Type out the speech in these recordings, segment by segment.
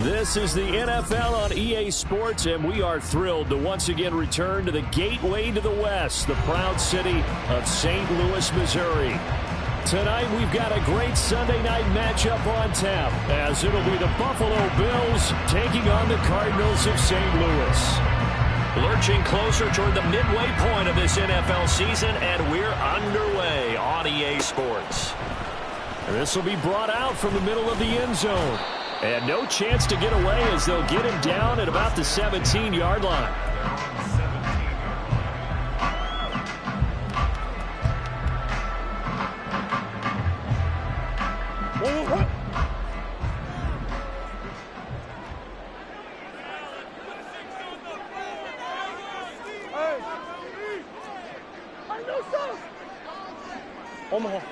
This is the NFL on EA Sports, and we are thrilled to once again return to the gateway to the West, the proud city of St. Louis, Missouri. Tonight, we've got a great Sunday night matchup on tap, as it'll be the Buffalo Bills taking on the Cardinals of St. Louis. Lurching closer toward the midway point of this NFL season, and we're underway on EA Sports. This will be brought out from the middle of the end zone. And no chance to get away as they'll get him down at about the 17-yard line.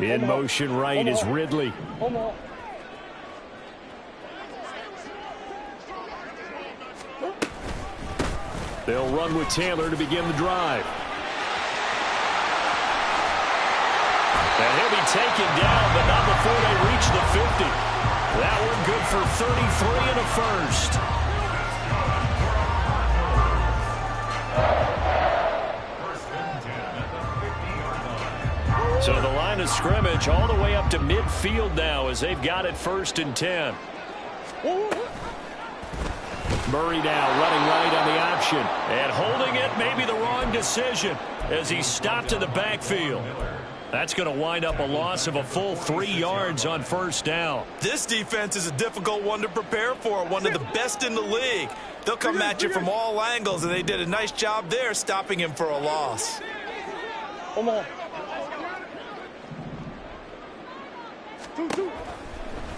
In motion right is Ridley. They'll run with Taylor to begin the drive. And he'll be taken down, but not before they reach the 50. That one good for 33 and a first. So the line of scrimmage all the way up to midfield now as they've got it 1st and 10. Murray now running right on the option. And holding it may be the wrong decision as he stopped in the backfield. That's going to wind up a loss of a full 3 yards on 1st down. This defense is a difficult one to prepare for, one of the best in the league. They'll come at you from all angles, and they did a nice job there stopping him for a loss. Come on.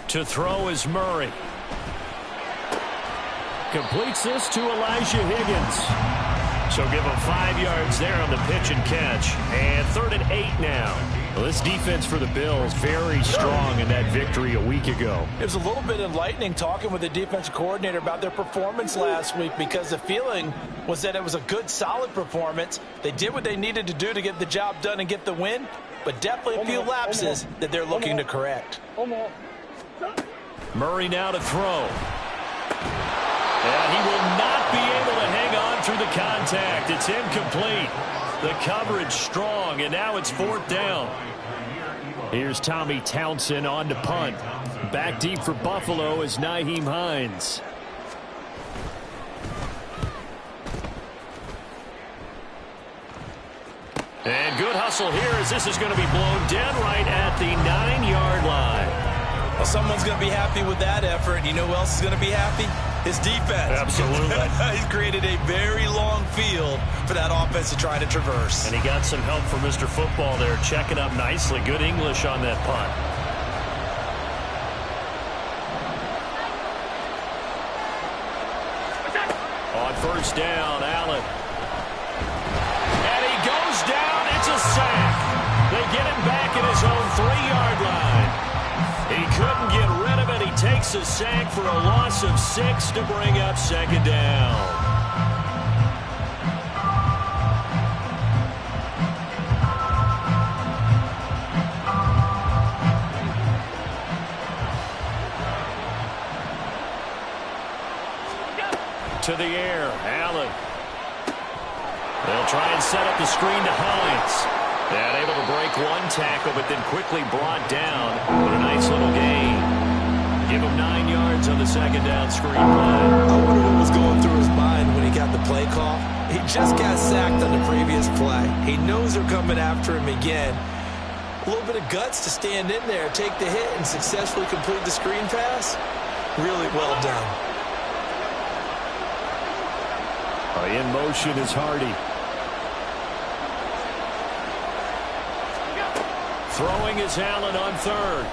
To throw is Murray. Completes this to Elijah Higgins. So give him 5 yards there on the pitch and catch. And 3rd and 8 now. Well, this defense for the Bills very strong in that victory a week ago. It was a little bit enlightening talking with the defensive coordinator about their performance last week, because the feeling was that it was a good, solid performance. They did what they needed to do to get the job done and get the win, but definitely a few lapses that they're looking to correct. Murray now to throw. And he will not be able to hang on through the contact. It's incomplete. The coverage strong, and now it's 4th down. Here's Tommy Townsend on to punt. Back deep for Buffalo is Nyheim Hines. And good hustle here as this is going to be blown dead right at the 9-yard line. Well, someone's going to be happy with that effort. And you know who else is going to be happy? His defense. Absolutely. He's created a very long field for that offense to try to traverse. And he got some help from Mr. Football there, checking up nicely. Good English on that punt. On 1st down, Allen. And he goes down. It's a sack. They get him back at his own 3-yard line. He couldn't get rid of it. He takes a sack for a loss of 6 to bring up 2nd down. To the air, Allen. They'll try and set up the screen to Hines. And able to break one tackle, but then quickly brought down with a nice little gain. Give him 9 yards on the 2nd down screen play. I wonder what was going through his mind when he got the play call. He just got sacked on the previous play. He knows they're coming after him again. A little bit of guts to stand in there, take the hit, and successfully complete the screen pass. Really well done. In motion is Hardy. Throwing is Allen on 3rd.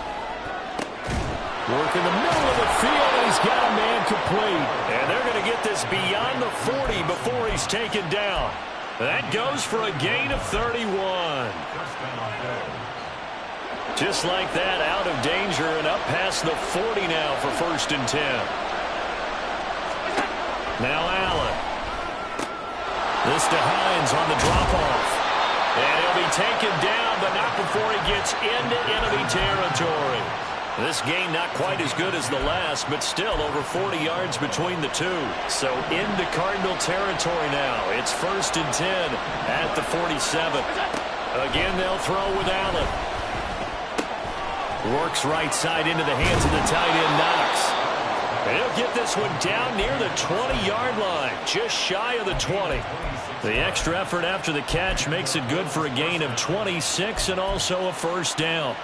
Work in the middle of the field, and he's got a man complete. And they're going to get this beyond the 40 before he's taken down. That goes for a gain of 31. Just like that, out of danger and up past the 40 now for 1st and 10. Now Allen. This to Hines on the drop-off. And he'll be taken down, but not before he gets into enemy territory. This game not quite as good as the last, but still over 40 yards between the two. So into Cardinal territory now. It's 1st and 10 at the 47. Again, they'll throw with Allen. Works right side into the hands of the tight end, Knox. He'll get this one down near the 20-yard line, just shy of the 20. The extra effort after the catch makes it good for a gain of 26 and also a first down.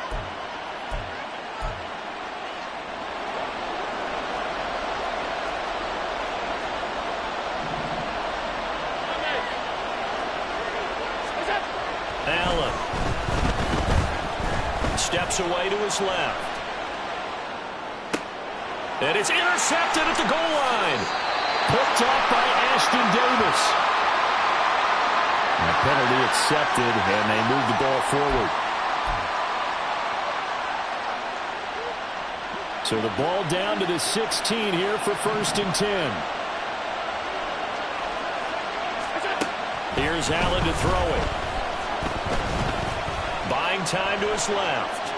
Allen steps away to his left. And it's intercepted at the goal line. Picked off by Ashton Davis. A penalty accepted, and they move the ball forward. So the ball down to the 16 here for 1st and 10. Here's Allen to throw it. Buying time to his left.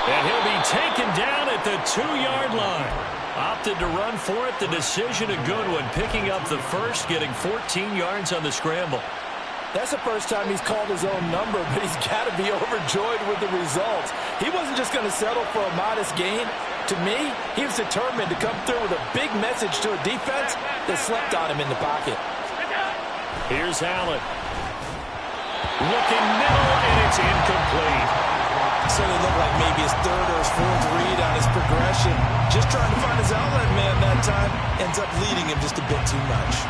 And he'll be taken down at the 2-yard line. Opted to run for it. The decision a good one. Picking up the first, getting 14 yards on the scramble. That's the first time he's called his own number, but he's got to be overjoyed with the results. He wasn't just going to settle for a modest gain. To me, he was determined to come through with a big message to a defense that slept on him in the pocket. Here's Allen. Looking middle, and it's incomplete. So it looked like maybe his 3rd or his 4th read on his progression. Just trying to find his outlet man that time. Ends up leading him just a bit too much.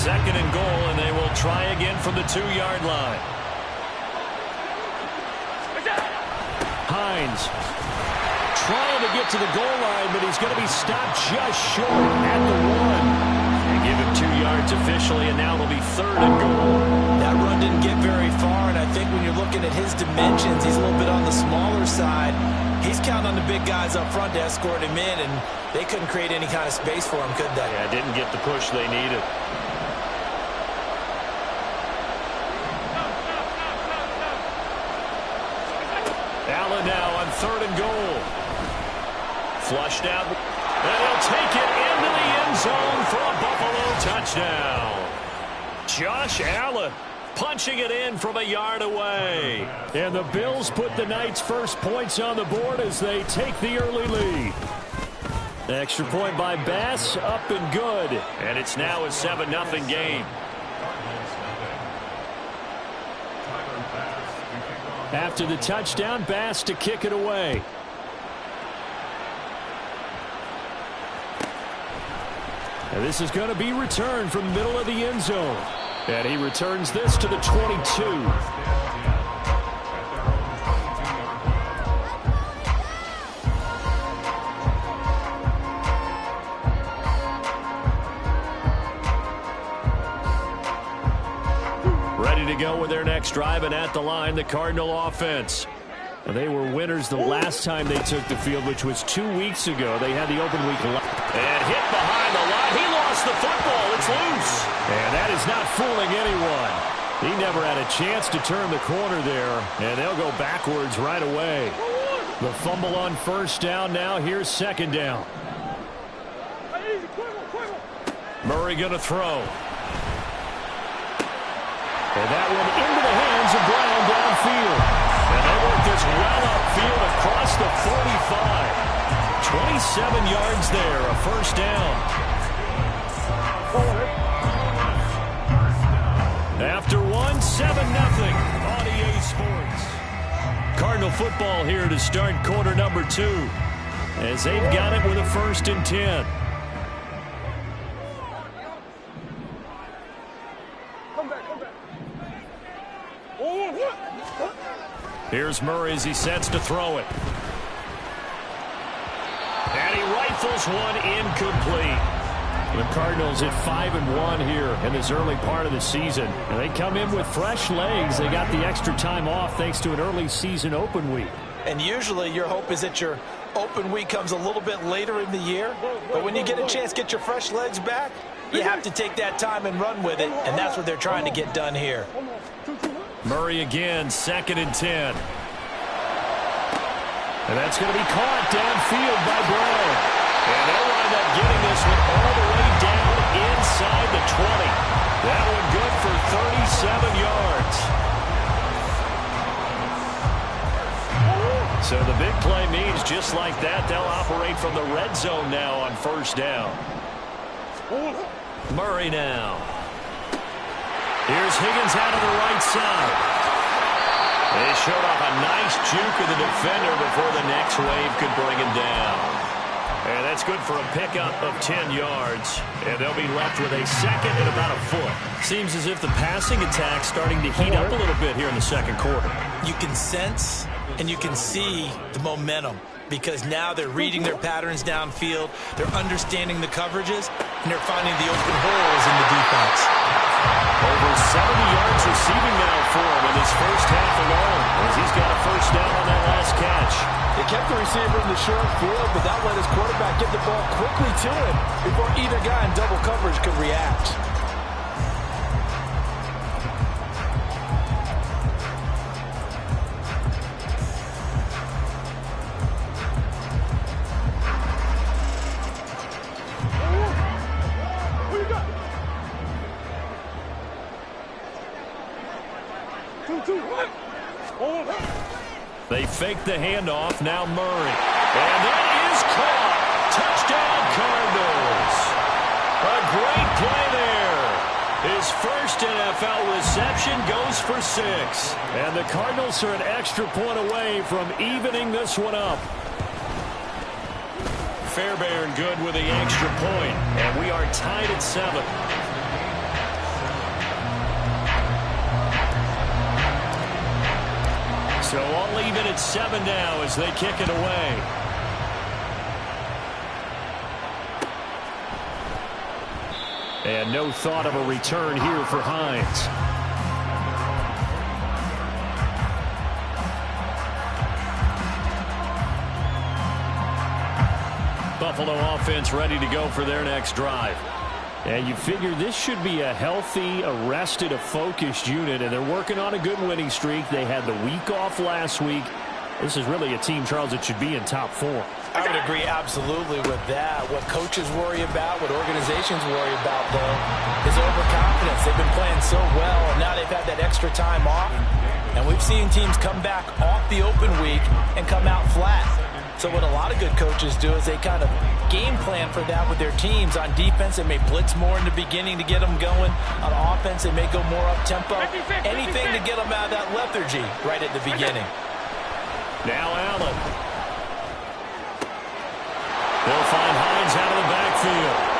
2nd and goal, and they will try again from the 2-yard line. Hines trying to get to the goal line, but he's going to be stopped just short at the 1. They give him 2 yards officially, and now it'll be 3rd and goal. That run didn't get very far, and I think when you're looking at his dimensions, he's a little bit on the smaller side. He's counting on the big guys up front to escort him in, and they couldn't create any kind of space for him, could they? Yeah, didn't get the push they needed. Allen now on 3rd and goal. Flushed out. And he'll take it into the end zone for a Buffalo touchdown. Josh Allen punching it in from a yard away. And the Bills put the Knights' first points on the board as they take the early lead. Extra point by Bass, up and good. And it's now a 7-0 game. After the touchdown, Bass to kick it away. And this is going to be returned from the middle of the end zone. And he returns this to the 22. Ready to go with their next drive, and at the line, the Cardinal offense. And they were winners the last time they took the field, which was 2 weeks ago. They had the open week. And hit behind the line. He lost the football. It's loose. And that is not fooling anyone. He never had a chance to turn the corner there, and they'll go backwards right away. The fumble on 1st down now. Here's 2nd down. Murray going to throw. And that one into the hands of Brown downfield. And they work this well upfield across the 45. 27 yards there, a 1st down. After 1, 7-0 on EA Sports. Cardinal football here to start quarter number 2. As they've got it with a 1st and 10. Here's Murray as he sets to throw it. And he rifles one incomplete. The Cardinals at 5-1 here in this early part of the season. And they come in with fresh legs. They got the extra time off thanks to an early season open week. And usually your hope is that your open week comes a little bit later in the year. But when you get a chance to get your fresh legs back, you have to take that time and run with it, and that's what they're trying to get done here. Murray again, 2nd and 10. And that's going to be caught downfield by Brown. And they'll wind up getting this one all the way down inside the 20. That one good for 37 yards. So the big play means just like that, they'll operate from the red zone now on 1st down. Murray now. Here's Higgins out of the right side. They showed off a nice juke of the defender before the next wave could bring him down. And that's good for a pickup of 10 yards. And they'll be left with a 2nd and about a foot. Seems as if the passing attack's starting to heat up a little bit here in the 2nd quarter. You can sense and you can see the momentum because now they're reading their patterns downfield, they're understanding the coverages, and they're finding the open holes in the defense. Over 70 yards receiving now for him in his first half alone, as he's got a 1st down on that last catch. They kept the receiver in the short field, but that let his quarterback get the ball quickly to him before either guy in double coverage could react. They fake the handoff, now Murray. And that is caught. Touchdown, Cardinals. A great play there. His first NFL reception goes for 6. And the Cardinals are an extra point away from evening this one up. Fairbairn good with the extra point. And we are tied at 7. So all even at 7 now as they kick it away. And no thought of a return here for Hines. Buffalo offense ready to go for their next drive. And you figure this should be a healthy, a rested, a focused unit, and they're working on a good winning streak. They had the week off last week. This is really a team, Charles, that should be in top 4. I would agree absolutely with that. What coaches worry about, what organizations worry about, though, is overconfidence. They've been playing so well, and now they've had that extra time off. And we've seen teams come back off the open week and come out flat. So what a lot of good coaches do is they kind of game plan for that with their teams. On defense, they may blitz more in the beginning to get them going. On offense, they may go more up-tempo. Anything to get them out of that lethargy right at the beginning. Now Allen. They'll find Hines out of the backfield.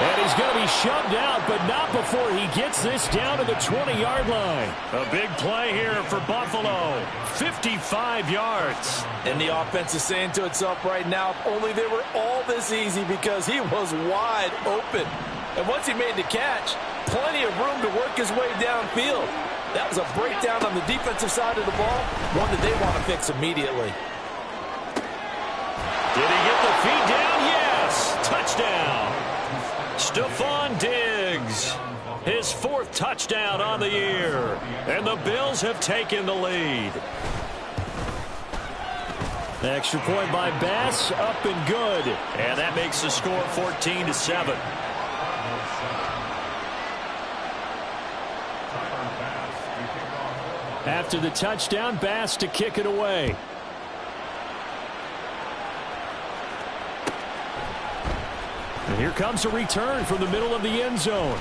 And he's going to be shoved out, but not before he gets this down to the 20-yard line. A big play here for Buffalo. 55 yards. And the offense is saying to itself right now, if only they were all this easy, because he was wide open. And once he made the catch, plenty of room to work his way downfield. That was a breakdown on the defensive side of the ball, one that they want to fix immediately. Did he get the feet down? Yes. Touchdown. Stephon Diggs, his 4th touchdown on the year, and the Bills have taken the lead. Extra point by Bass, up and good, and that makes the score 14-7. After the touchdown, Bass to kick it away. And here comes a return from the middle of the end zone.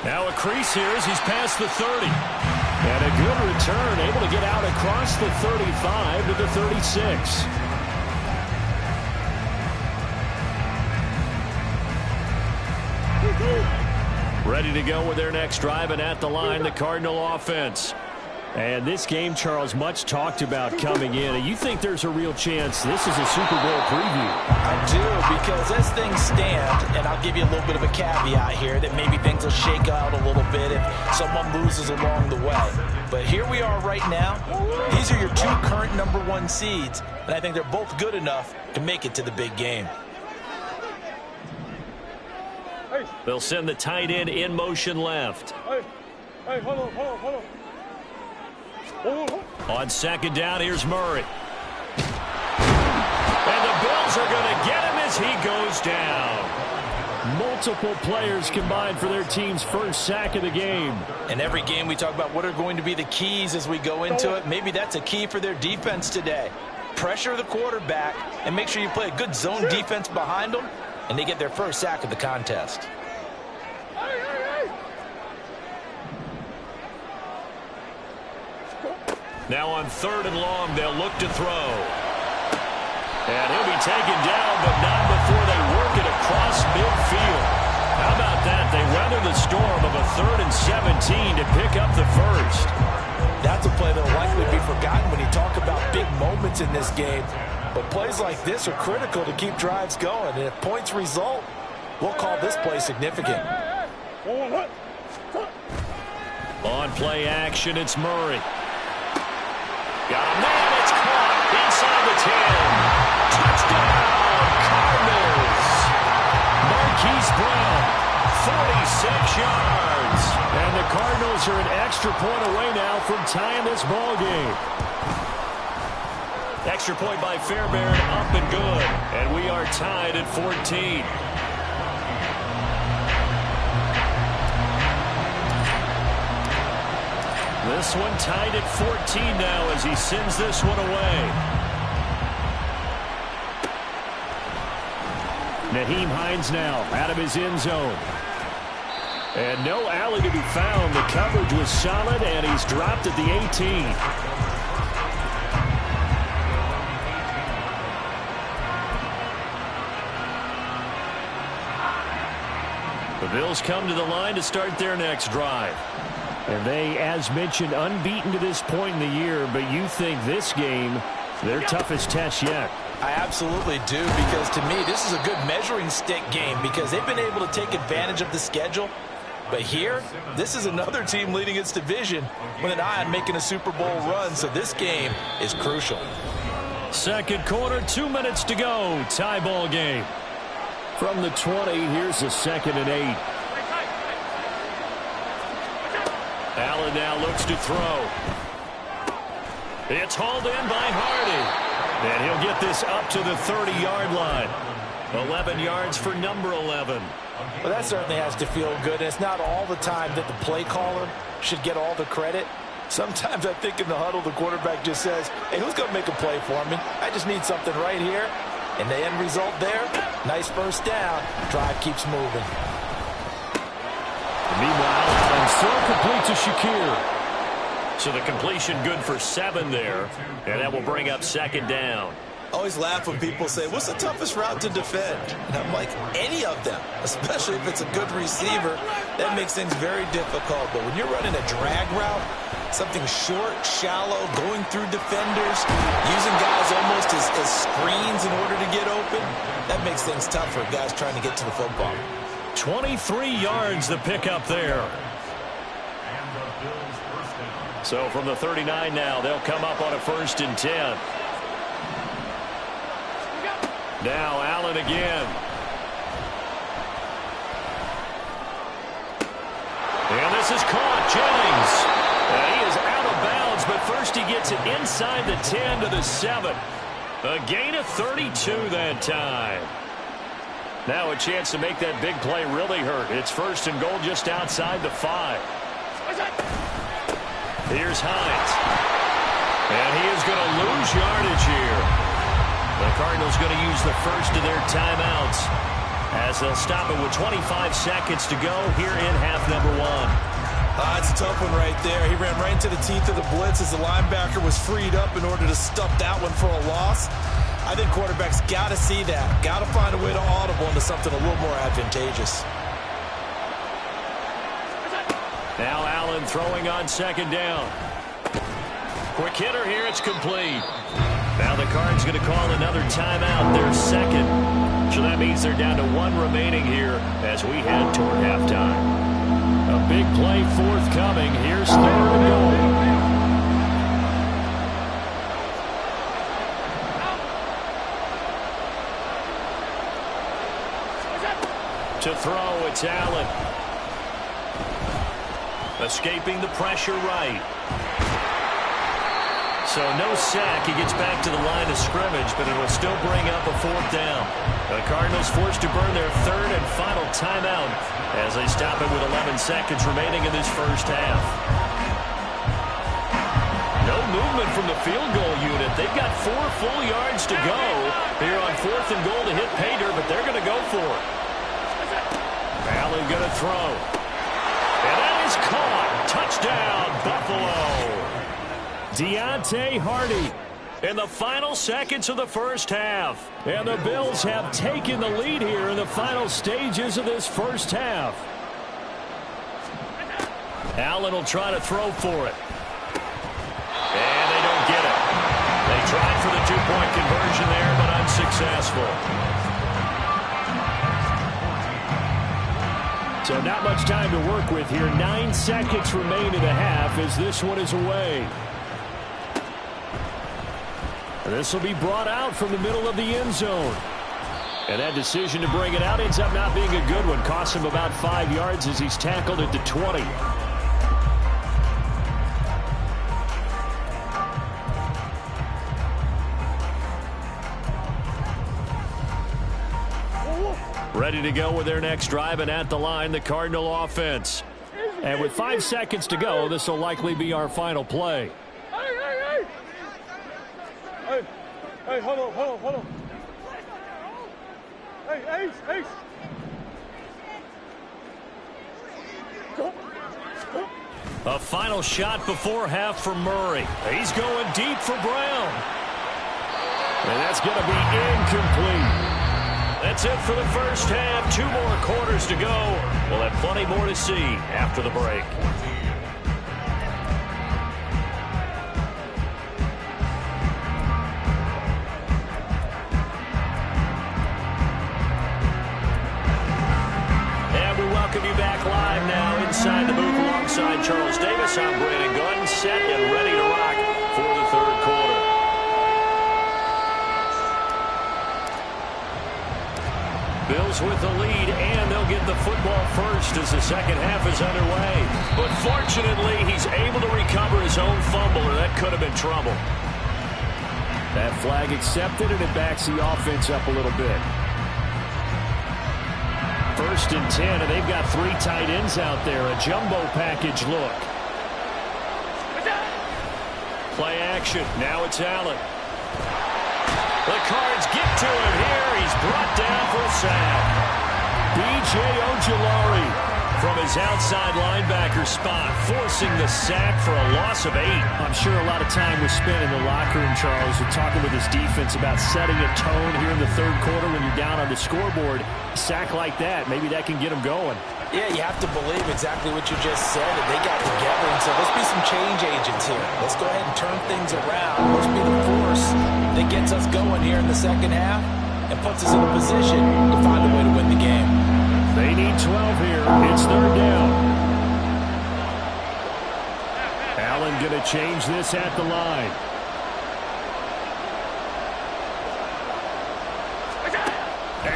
Now a crease here as he's past the 30. And a good return, able to get out across the 35 to the 36. Ready to go with their next drive, and at the line, the Cardinal offense. And this game, Charles, much talked about coming in. And you think there's a real chance this is a Super Bowl preview? I do, because as things stand, and I'll give you a little bit of a caveat here, that maybe things will shake out a little bit if someone loses along the way. But here we are right now. These are your 2 current #1 seeds, and I think they're both good enough to make it to the big game. They'll send the tight end in motion left. hold on. On second down, here's Murray. And the Bills are going to get him as he goes down. Multiple players combined for their team's first sack of the game. In every game we talk about what are going to be the keys as we go into it. Maybe that's a key for their defense today. Pressure the quarterback and make sure you play a good zone defense behind them, and they get their first sack of the contest. Now on 3rd and long, they'll look to throw. And he'll be taken down, but not before they work it across midfield. How about that? They weather the storm of a 3rd and 17 to pick up the first. That's a play that will likely be forgotten when you talk about big moments in this game. But plays like this are critical to keep drives going. And if points result, we'll call this play significant. On play action, it's Murray. Got a man, it's caught inside the 10. Touchdown, Cardinals. Marquise Brown, 46 yards. And the Cardinals are an extra point away now from tying this ball game. Extra point by Fairbairn, up and good. And we are tied at 14. This one tied at 14 now as he sends this one away. Nyheim Hines now out of his end zone. And no alley to be found. The coverage was solid, and he's dropped at the 18. The Bills come to the line to start their next drive. And they, as mentioned, unbeaten to this point in the year, but you think this game, their toughest test yet. I absolutely do, because to me, this is a good measuring stick game because they've been able to take advantage of the schedule. But here, this is another team leading its division with an eye on making a Super Bowl run, so this game is crucial. Second quarter, 2 minutes to go. Tie ball game. From the 20, here's a 2nd and 8. Allen now looks to throw. It's hauled in by Hardy. And he'll get this up to the 30-yard line. 11 yards for number 11. Well, that certainly has to feel good. And it's not all the time that the play caller should get all the credit. Sometimes I think in the huddle, the quarterback just says, hey, who's going to make a play for me? I just need something right here. And the end result there, nice first down. Drive keeps moving. Meanwhile, and throw complete to Shakir. So the completion good for 7 there. And that will bring up 2nd down. I always laugh when people say, what's the toughest route to defend? And I'm like, any of them, especially if it's a good receiver. That makes things very difficult. But when you're running a drag route, something short, shallow, going through defenders, using guys almost as screens in order to get open, that makes things tough for guys trying to get to the football. 23 yards the pickup there. So from the 39 now, they'll come up on a 1st and 10. Now Allen again. And this is caught. Jennings. He is out of bounds, but first he gets it inside the 10 to the 7. A gain of 32 that time. Now a chance to make that big play really hurt. It's 1st and goal just outside the 5. Here's Hines. And he is going to lose yardage here. The Cardinals going to use the first of their timeouts as they'll stop it with 25 seconds to go here in half number 1. It's a tough one right there. He ran right into the teeth of the blitz as the linebacker was freed up in order to stuff that one for a loss. I think quarterbacks got to see that. Got to find a way to audible into something a little more advantageous. Now Allen throwing on 2nd down. Quick hitter here. It's complete. Now the Cards going to call another timeout. Their 2nd. So that means they're down to 1 remaining here as we head toward halftime. A big play forthcoming. Here's 3rd and goal. To throw, it's Allen. Escaping the pressure right. So no sack. He gets back to the line of scrimmage, but it will still bring up a 4th down. The Cardinals forced to burn their 3rd and final timeout as they stop it with 11 seconds remaining in this first half. No movement from the field goal unit. They've got 4 full yards to go here on 4th and goal to hit pay dirt, but they're going to go for it. Allen going to throw. And that is caught. Touchdown, Buffalo. Deontay Hardy in the final seconds of the first half. And the Bills have taken the lead here in the final stages of this first half. Allen will try to throw for it. And they don't get it. They tried for the 2-point conversion there, but unsuccessful. So not much time to work with here. 9 seconds remain in the half as this one is away. This will be brought out from the middle of the end zone. And that decision to bring it out ends up not being a good one. Costs him about 5 yards as he's tackled at the 20. Ready to go with their next drive, and at the line, the Cardinal offense. And with 5 seconds to go, this will likely be our final play. Hey, hold on. Hey, Ace. A final shot before half for Murray. He's going deep for Brown. And that's going to be incomplete. That's it for the first half. 2 more quarters to go. We'll have plenty more to see after the break. Welcome you back live now inside the booth alongside Charles Davis. I'm Brandon Gunn, set and ready to rock for the 3rd quarter. Bills with the lead, and they'll get the football first as the second half is underway. But fortunately, he's able to recover his own fumble, or that could have been trouble. That flag accepted, and it backs the offense up a little bit. 1st and 10, and they've got 3 tight ends out there. A jumbo package look. Play action. Now it's Allen. The Cards get to him here. He's brought down for a sack. B.J. Ojulari from his outside linebacker spot, forcing the sack for a loss of 8. I'm sure a lot of time was spent in the locker room, Charles, with talking with his defense about setting a tone here in the 3rd quarter when you're down on the scoreboard. A sack like that, maybe that can get him going. Yeah, you have to believe exactly what you just said. That they got together and said, let's be some change agents here. Let's go ahead and turn things around. Let's be the force that gets us going here in the second half and puts us in a position to find a way to win the game. They need 12 here. It's 3rd down. Allen going to change this at the line.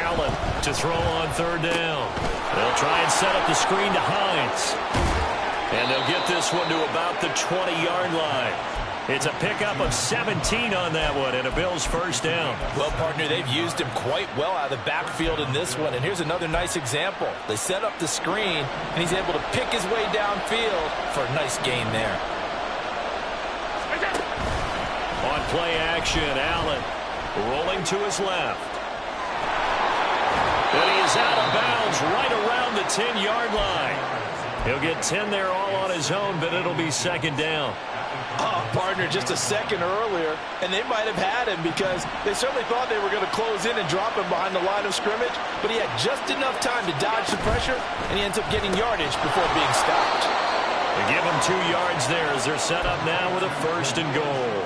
Allen to throw on 3rd down. They'll try and set up the screen to Hines. And they'll get this one to about the 20-yard line. It's a pickup of 17 on that one, and a Bills first down. Well, partner, they've used him quite well out of the backfield in this one. And here's another nice example. They set up the screen, and he's able to pick his way downfield for a nice gain there. On play action, Allen rolling to his left. And he is out of bounds right around the 10-yard line. He'll get 10 there all on his own, but it'll be 2nd down. Partner, just a second earlier, and they might have had him because they certainly thought they were going to close in and drop him behind the line of scrimmage, but he had just enough time to dodge the pressure, and he ends up getting yardage before being stopped. They give him 2 yards there as they're set up now with a 1st and goal.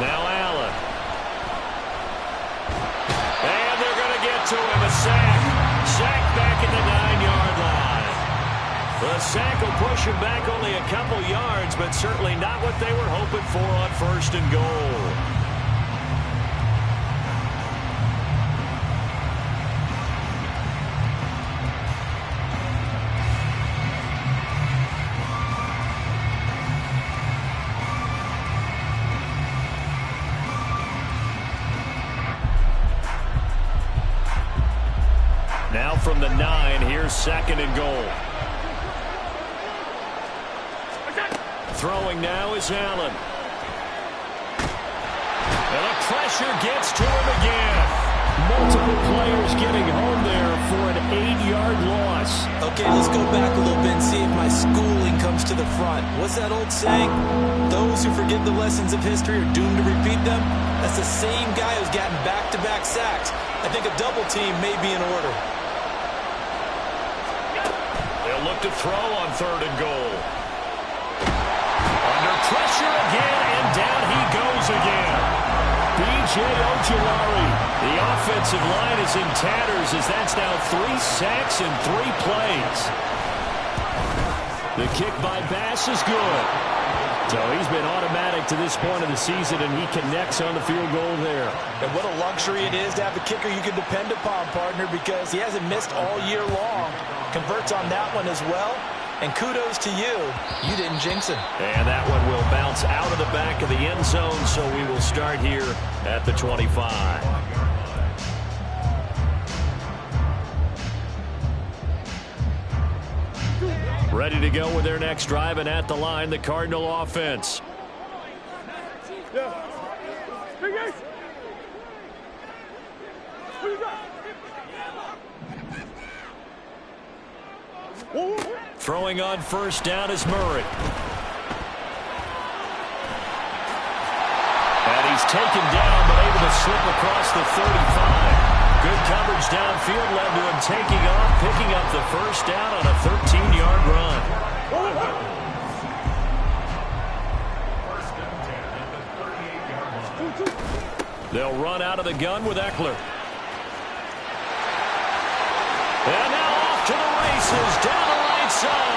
Now Allen. And they're going to get to him. A sack. Sack back at the 9-yard line. The sack will push him back only a couple yards, but certainly not what they were hoping for on 1st and goal. Now from the 9, here's 2nd and goal. Throwing now is Allen. And the pressure gets to him again. Multiple players getting home there for an 8-yard loss. Okay, let's go back a little bit and see if my schooling comes to the front. What's that old saying? Those who forget the lessons of history are doomed to repeat them. That's the same guy who's gotten back-to-back sacks. I think a double team may be in order. They'll look to throw on 3rd and goal. Under pressure again, and down he goes again. B.J. Ojulari. The offensive line is in tatters as that's now 3 sacks in 3 plays. The kick by Bass is good. So he's been automatic to this point of the season, and he connects on the field goal there. And what a luxury it is to have a kicker you can depend upon, partner, because he hasn't missed all year long. Converts on that one as well. And kudos to you. You didn't jinx him. And that one will bounce out of the back of the end zone, so we will start here at the 25. Ready to go with their next drive, and at the line, the Cardinal offense. Yeah. Big Ace. What you got? Whoa, whoa, whoa. Throwing on 1st down is Murray. And he's taken down, but able to slip across the 35. Good coverage downfield led to him taking off, picking up the 1st down on a 13-yard run. They'll run out of the gun with Eckler. And now off to the races, down the right side.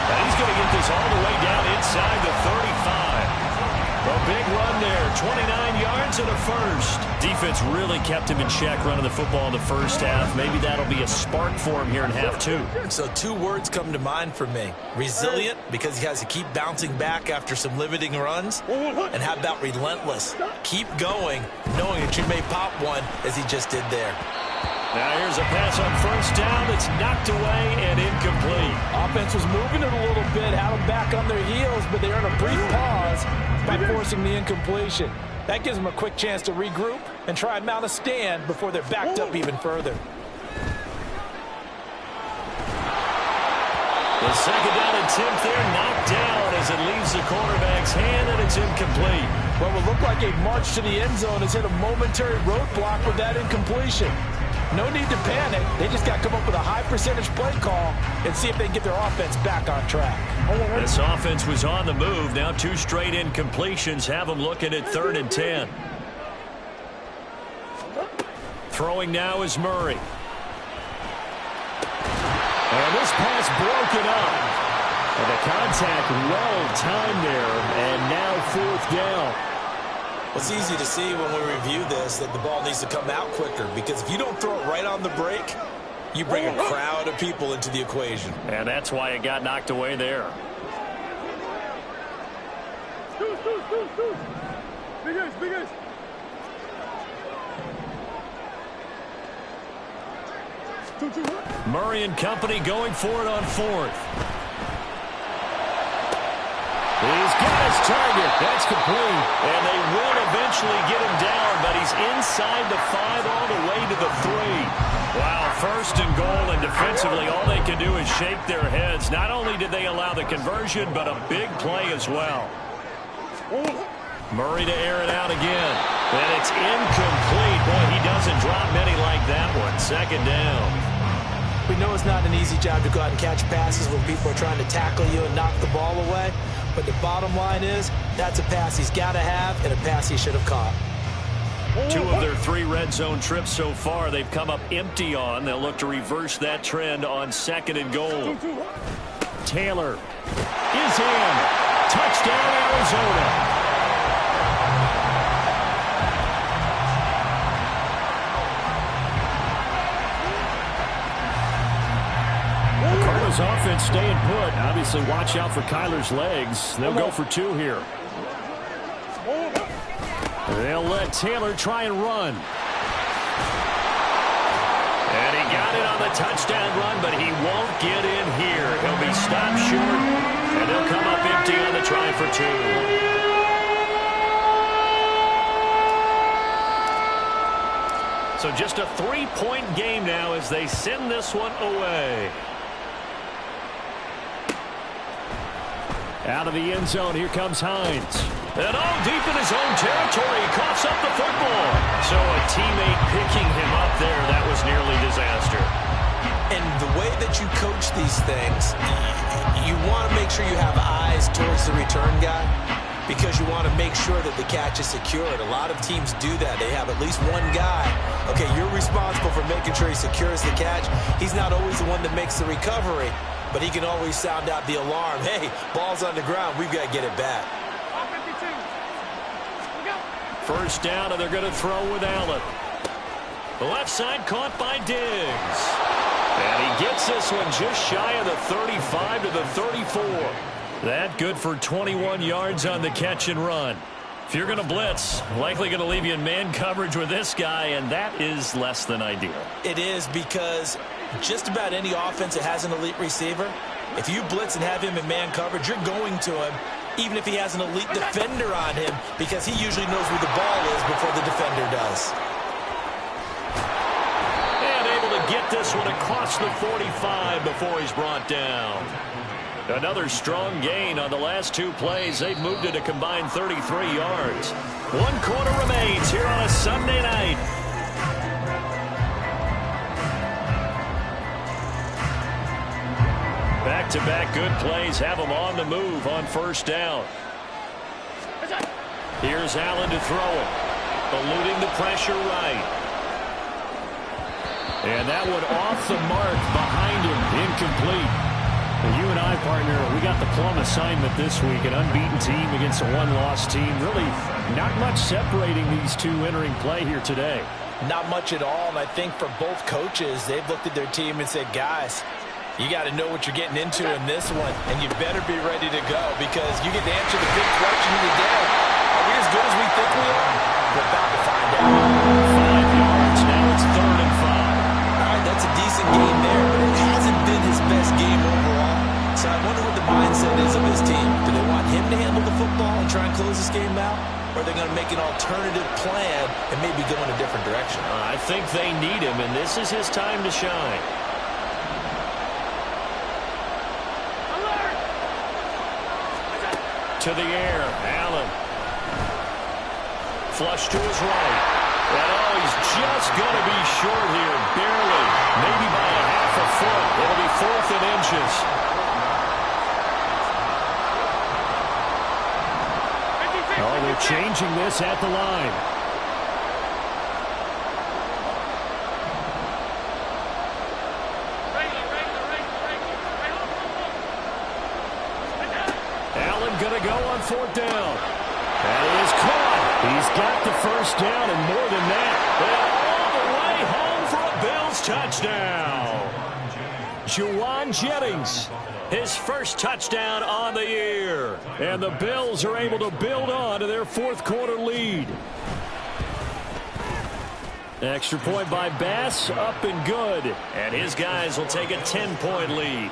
And he's going to get this all the way down inside the 35. A big run there, 29 yards and a 1st. Defense really kept him in check running the football in the 1st half. Maybe that'll be a spark for him here in half 2. So 2 words come to mind for me. Resilient, because he has to keep bouncing back after some limiting runs. And how about relentless? Keep going, knowing that you may pop one as he just did there. Now here's a pass on 1st down that's knocked away and incomplete. Offense was moving it a little bit, had them back on their heels, but they earned a brief pause by forcing the incompletion. That gives them a quick chance to regroup and try and mount a stand before they're backed up even further. The 2nd down attempt there knocked down as it leaves the quarterback's hand, and it's incomplete. What will look like a march to the end zone has hit a momentary roadblock with that incompletion. No need to panic. They just got to come up with a high percentage play call and see if they can get their offense back on track. This offense was on the move. Now 2 straight incompletions have them looking at 3rd and 10. Throwing now is Murray. And this pass broken up. And the contact well timed there. And now 4th down. It's easy to see when we review this that the ball needs to come out quicker, because if you don't throw it right on the break, you bring a crowd of people into the equation. And that's why it got knocked away there. Big Ace, Big Ace. Murray and company going for it on 4th. He's got his target. That's complete. And they will eventually get him down, but he's inside the 5 all the way to the 3. Wow, 1st and goal, and defensively all they can do is shake their heads. Not only did they allow the conversion, but a big play as well. Murray to air it out again. And it's incomplete. Boy, he doesn't drop many like that one. 2nd down. We know it's not an easy job to go out and catch passes when people are trying to tackle you and knock the ball away. But the bottom line is, that's a pass he's got to have and a pass he should have caught. 2 of their 3 red zone trips so far, they've come up empty on. They'll look to reverse that trend on 2nd and goal. Taylor is in. Touchdown, Arizona. Cardinals offense staying put. Obviously, watch out for Kyler's legs. They'll go for 2 here. They'll let Taylor try and run. And he got it on the touchdown run, but he won't get in here. He'll be stopped short, and he'll come up empty on the try for 2. So just a 3-point game now as they send this one away. Out of the end zone, here comes Hines. And all deep in his own territory, he coughs up the football. So a teammate picking him up there, that was nearly disaster. And the way that you coach these things, you want to make sure you have eyes towards the return guy because you want to make sure that the catch is secured. A lot of teams do that. They have at least one guy. Okay, you're responsible for making sure he secures the catch. He's not always the one that makes the recovery, but he can always sound out the alarm. Hey, ball's on the ground. We've got to get it back. First down, and they're going to throw with Allen. The left side caught by Diggs. And he gets this one just shy of the 35 to the 34. That good for 21 yards on the catch and run. If you're going to blitz, likely going to leave you in man coverage with this guy, and that is less than ideal. It is because just about any offense that has an elite receiver, if you blitz and have him in man coverage, you're going to him, even if he has an elite defender on him, because he usually knows where the ball is before the defender does. And able to get this one across the 45 before he's brought down. Another strong gain on the last 2 plays. They've moved it a combined 33 yards. 1 quarter remains here on a Sunday night. Back-to-back good plays have them on the move on first down. Here's Allen to throw it. Eluding the pressure right. And that one off the mark behind him. Incomplete. Well, you and I, partner, we got the plum assignment this week. An unbeaten team against a one-loss team. Really not much separating these two entering play here today. Not much at all, and I think for both coaches, they've looked at their team and said, guys, you got to know what you're getting into in this one, and you better be ready to go because you get to answer the big question of the day. Are we as good as we think we are? We're about to find out. 5 yards. Now it's 3rd and 5. All right, that's a decent game there, but it hasn't been his best game overall. So I wonder what the mindset is of his team. Do they want him to handle the football and try and close this game out? Or are they going to make an alternative plan and maybe go in a different direction? I think they need him, and this is his time to shine. To the air, Allen. Flush to his right. And oh, he's just going to be short here, barely. Maybe by a half a foot. It'll be 4th and inches. Oh, they're changing this at the line. Allen going to go on 4th down. That is caught. He's got the first down and more than that. And all the way home for a Bills touchdown. Juwan Jennings, his first touchdown on the year. And the Bills are able to build on to their 4th quarter lead. Extra point by Bass, up and good. And his guys will take a 10-point lead.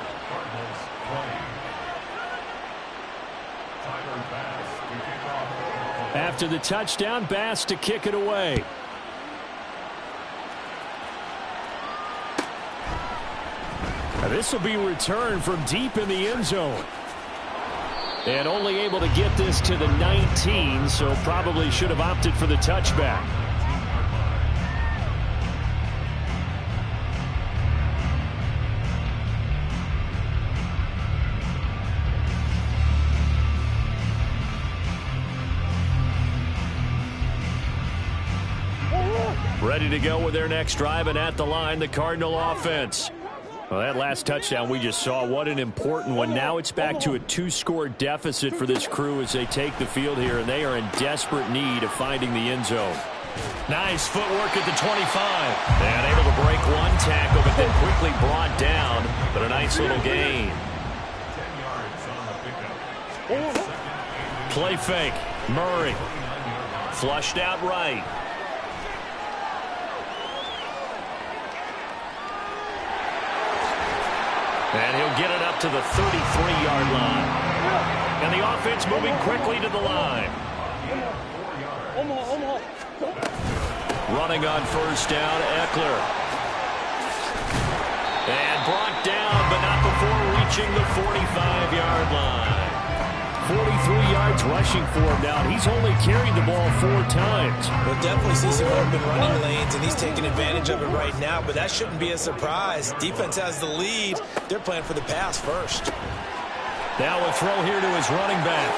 After the touchdown, Bass to kick it away. Now this will be returned from deep in the end zone. And only able to get this to the 19, so probably should have opted for the touchback. Ready to go with their next drive, and at the line, the Cardinal offense. Well, that last touchdown we just saw, what an important one. Now it's back to a 2-score deficit for this crew as they take the field here, and they are in desperate need of finding the end zone. Nice footwork at the 25. And able to break one tackle, but then quickly brought down. But a nice little gain. 10 yards on the pickup. Play fake. Murray. Flushed out right. And he'll get it up to the 33-yard line. And the offense moving quickly to the line. Running on first down, Eckler. And brought down, but not before reaching the 45-yard line. 43 yards rushing for him now. He's only carried the ball 4 times. We'll definitely see some open running lanes, and he's taking advantage of it right now, but that shouldn't be a surprise. Defense has the lead. They're playing for the pass first. Now a throw here to his running back.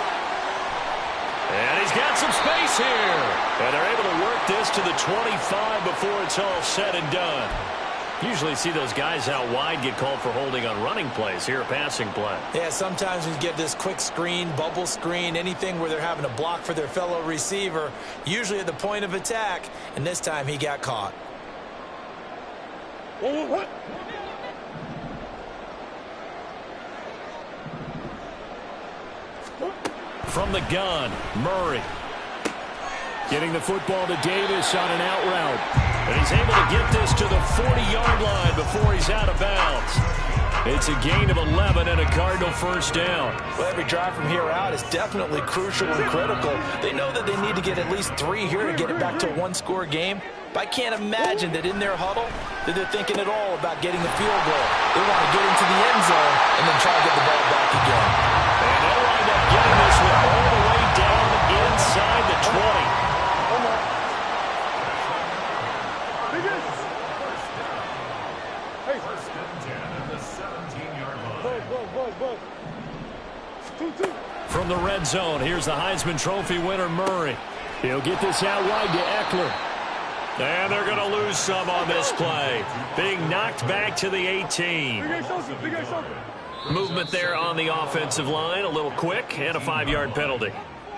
And he's got some space here. And they're able to work this to the 25 before it's all said and done. Usually see those guys out wide get called for holding on running plays. Here a passing play. Yeah, sometimes we get this quick screen, bubble screen, anything where they're having to block for their fellow receiver, usually at the point of attack, and this time he got caught. From the gun, Murray. Getting the football to Davis on an out route. And he's able to get this to the 40-yard line before he's out of bounds. It's a gain of 11 and a Cardinal first down. Well, every drive from here out is definitely crucial and critical. They know that they need to get at least 3 here to get it back to a 1-score game. But I can't imagine that in their huddle that they're thinking at all about getting the field goal. They want to get into the end zone and then try to get the ball back again. And they'll wind up getting this one all the way down inside the 20. From the red zone, here's the Heisman Trophy winner, Murray. He'll get this out wide to Eckler. And they're going to lose some on this play. Being knocked back to the 18. Movement there on the offensive line, a little quick, and a 5-yard penalty.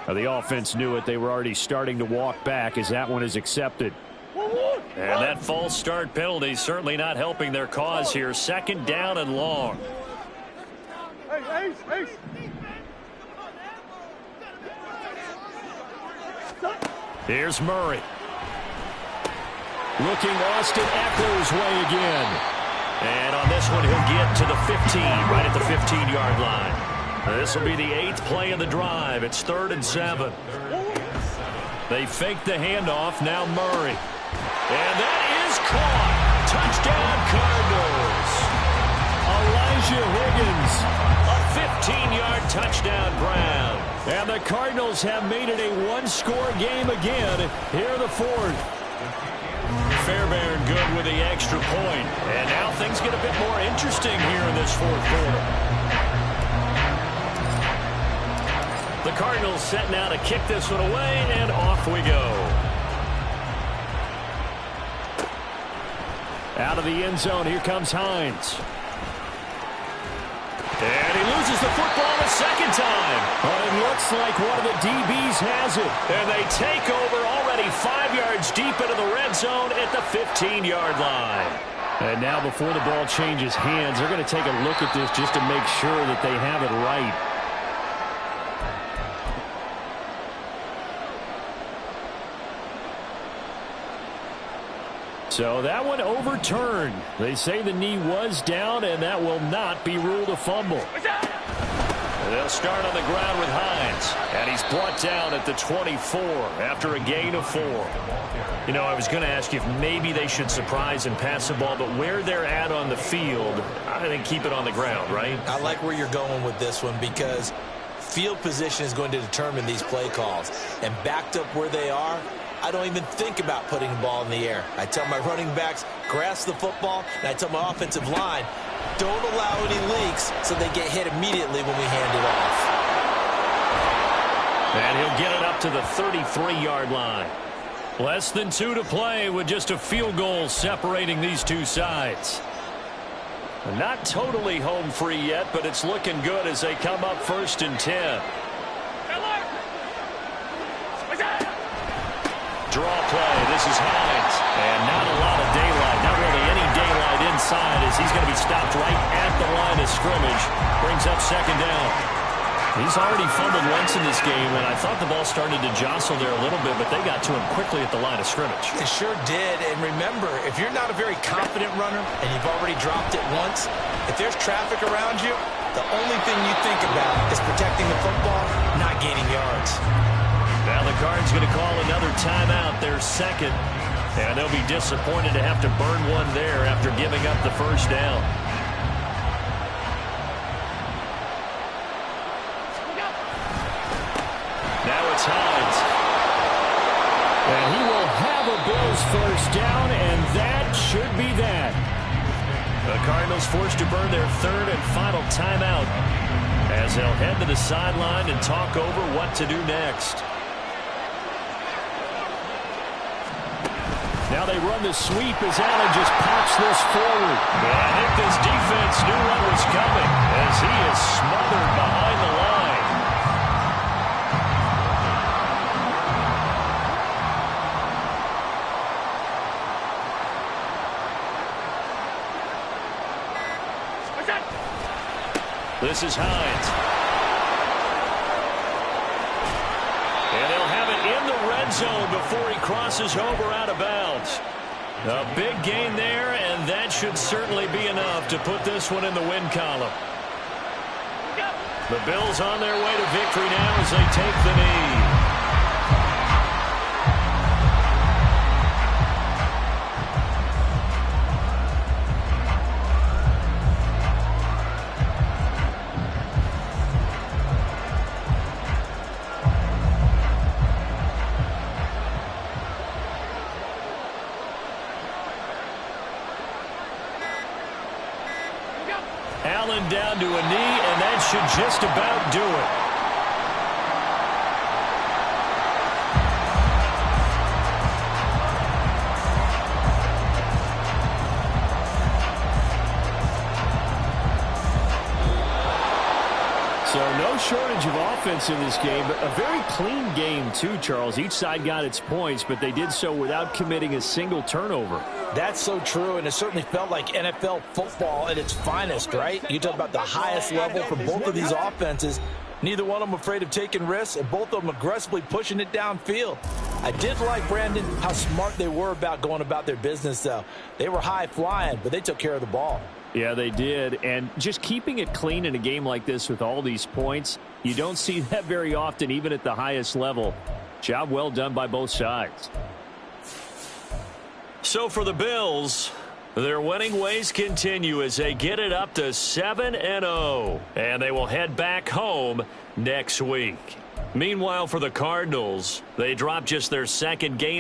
Now, the offense knew it. They were already starting to walk back as that one is accepted. And that false start penalty certainly not helping their cause here. 2nd down and long. Here's Murray. Looking Austin Eckler's way again. And on this one, he'll get to the 15, right at the 15-yard line. This will be the 8th play of the drive. It's 3rd and 7. They fake the handoff. Now Murray. And that is caught. Touchdown, Cardinals. Elijah Higgins, a 15-yard touchdown grab. And the Cardinals have made it a 1-score game again here in the 4th. Fairbairn good with the extra point. And now things get a bit more interesting here in this 4th quarter. The Cardinals set now to kick this one away, and off we go. Out of the end zone, here comes Hines. And he loses the football a 2nd time. But it looks like one of the DBs has it. And they take over already 5 yards deep into the red zone at the 15-yard line. And now before the ball changes hands, they're going to take a look at this just to make sure that they have it right. So that one overturned. They say the knee was down, and that will not be ruled a fumble. And they'll start on the ground with Hines. And he's brought down at the 24 after a gain of 4. You know, I was going to ask you if maybe they should surprise and pass the ball, but where they're at on the field, I think keep it on the ground, right? I like where you're going with this one because field position is going to determine these play calls. And backed up where they are, I don't even think about putting the ball in the air. I tell my running backs, grasp the football, and I tell my offensive line, don't allow any leaks so they get hit immediately when we hand it off. And he'll get it up to the 33-yard line. Less than 2 to play with just a field goal separating these two sides. Not totally home free yet, but it's looking good as they come up 1st and 10. Draw play. This is Hines. And not a lot of daylight. Not really any daylight inside as he's going to be stopped right at the line of scrimmage. Brings up 2nd down. He's already fumbled once in this game, and I thought the ball started to jostle there a little bit, but they got to him quickly at the line of scrimmage. They sure did. And remember, if you're not a very confident runner and you've already dropped it once, if there's traffic around you, the only thing you think about is protecting the football, not gaining yards. Now the Cards going to call another timeout, their 2nd. And they'll be disappointed to have to burn one there after giving up the 1st down. Now it's Hines. And he will have a Bills 1st down, and that should be that. The Cardinals forced to burn their 3rd and final timeout as they'll head to the sideline and talk over what to do next. Now they run the sweep as Allen just pops this forward. And I think this defense knew what was coming as he is smothered behind the line. This is Hines. And they'll have it in the red zone before he crosses over out of bounds. A big gain there, and that should certainly be enough to put this one in the win column. The Bills on their way to victory now as they take the knee. Allen down to a knee, and that should just about do it. So no shortage of offense in this game, but a very clean game too, Charles. Each side got its points, but they did so without committing a single turnover. That's so true, and it certainly felt like NFL football at its finest, right? You talk about the highest level for both of these offenses. Neither one of them afraid of taking risks, and both of them aggressively pushing it downfield. I did like, Brandon, how smart they were about going about their business, though. They were high-flying, but they took care of the ball. Yeah, they did. And just keeping it clean in a game like this with all these points, you don't see that very often, even at the highest level. Job well done by both sides. So for the Bills, their winning ways continue as they get it up to 7-0. And they will head back home next week. Meanwhile, for the Cardinals, they dropped just their 2nd game